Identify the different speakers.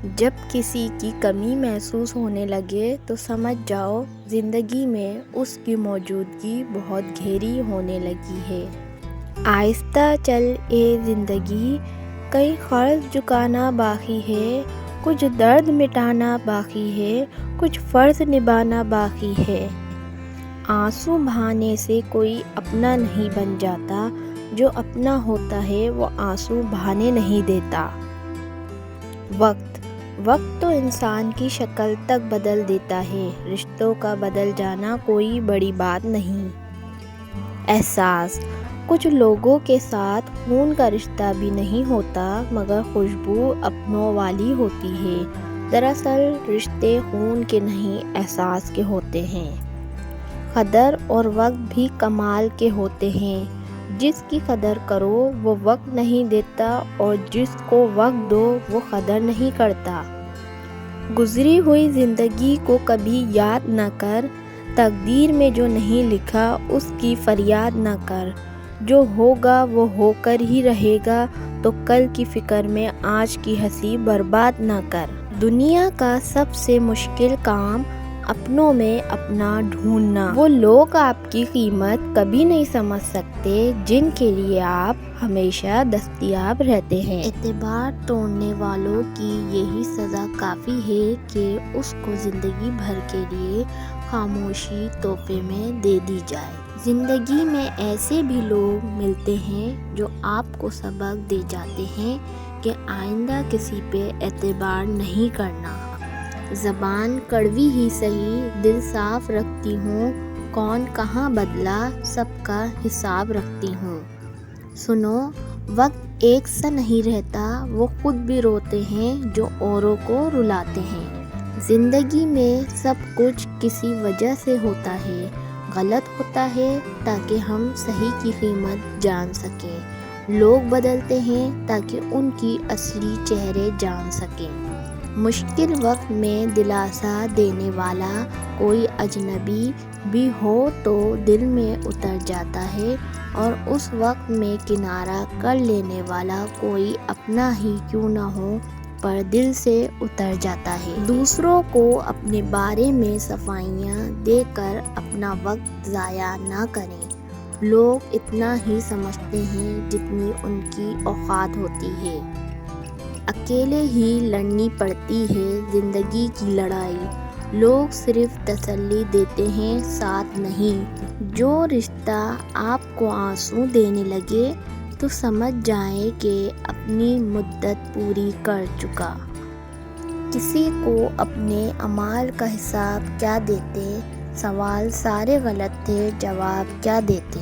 Speaker 1: جب کسی کی کمی محسوس ہونے لگے تو سمجھ جاؤ زندگی میں اس کی موجودگی بہت گہری ہونے لگی ہے۔ آہستہ چل اے زندگی، کئی قرض چکانا باقی ہے، کچھ درد مٹانا باقی ہے، کچھ فرض نبھانا باقی ہے۔ آنسو بہانے سے کوئی اپنا نہیں بن جاتا، جو اپنا ہوتا ہے وہ آنسو بہانے نہیں دیتا۔ وقت تو انسان کی شکل تک بدل دیتا ہے، رشتوں کا بدل جانا کوئی بڑی بات نہیں۔ احساس، کچھ لوگوں کے ساتھ خون کا رشتہ بھی نہیں ہوتا مگر خوشبو اپنوں والی ہوتی ہے۔ دراصل رشتے خون کے نہیں احساس کے ہوتے ہیں۔ قدر اور وقت بھی کمال کے ہوتے ہیں۔ جس کی قدر کرو وہ وقت نہیں دیتا اور جس کو وقت دو وہ قدر نہیں کرتا۔ گزری ہوئی زندگی کو کبھی یاد نہ کر، تقدیر میں جو نہیں لکھا اس کی فریاد نہ کر۔ جو ہوگا وہ ہو کر ہی رہے گا، تو کل کی فکر میں آج کی ہنسی برباد نہ کر۔ دنیا کا سب سے مشکل کام اپنوں میں اپنا ڈھونڈنا۔ وہ لوگ آپ کی قیمت کبھی نہیں سمجھ سکتے جن کے لیے آپ ہمیشہ دستیاب رہتے ہیں۔ اعتبار توڑنے والوں کی یہی سزا کافی ہے کہ اس کو زندگی بھر کے لیے خاموشی تحفے میں دے دی جائے۔ زندگی میں ایسے بھی لوگ ملتے ہیں جو آپ کو سبق دے جاتے ہیں کہ آئندہ کسی پہ اعتبار نہیں کرنا۔ زبان کڑوی ہی سہی، دل صاف رکھتی ہوں، کون کہاں بدلا سب کا حساب رکھتی ہوں۔ سنو، وقت ایک سا نہیں رہتا، وہ خود بھی روتے ہیں جو اوروں کو رلاتے ہیں۔ زندگی میں سب کچھ کسی وجہ سے ہوتا ہے، غلط ہوتا ہے تاکہ ہم صحیح کی قیمت جان سکیں۔ لوگ بدلتے ہیں تاکہ ان کی اصلی چہرے جان سکیں۔ مشکل وقت میں دلاسا دینے والا کوئی اجنبی بھی ہو تو دل میں اتر جاتا ہے، اور اس وقت میں کنارہ کر لینے والا کوئی اپنا ہی کیوں نہ ہو پر دل سے اتر جاتا ہے۔ دوسروں کو اپنے بارے میں صفائیاں دے کر اپنا وقت ضائع نہ کریں۔ لوگ اتنا ہی سمجھتے ہیں جتنی ان کی اوقات ہوتی ہے۔ اکیلے ہی لڑنی پڑتی ہے زندگی کی لڑائی، لوگ صرف تسلی دیتے ہیں ساتھ نہیں۔ جو رشتہ آپ کو آنسو دینے لگے تو سمجھ جائیں کہ اپنی مدت پوری کر چکا۔ کسی کو اپنے اعمال کا حساب کیا دیتے، سوال سارے غلط تھے جواب کیا دیتے۔